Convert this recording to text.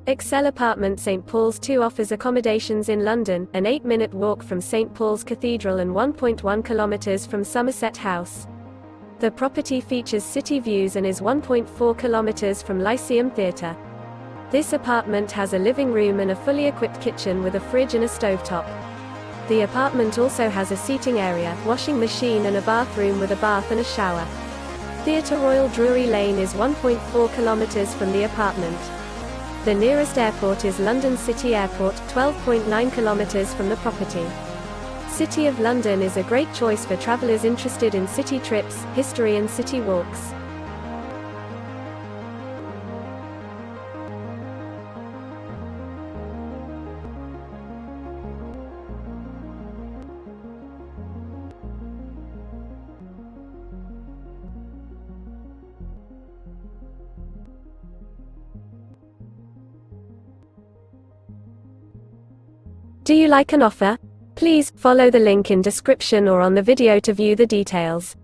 Excel Apartment St.Pauls 2 offers accommodations in London, an 8-minute walk from St. Paul's Cathedral and 1.1 kilometers from Somerset House. The property features city views and is 1.4 kilometers from Lyceum Theatre. This apartment has a living room and a fully equipped kitchen with a fridge and a stovetop. The apartment also has a seating area, washing machine and a bathroom with a bath and a shower. Theatre Royal Drury Lane is 1.4 kilometers from the apartment. The nearest airport is London City Airport, 12.9 kilometers from the property. City of London is a great choice for travellers interested in city trips, history and city walks. Do you like an offer? Please follow the link in description or on the video to view the details.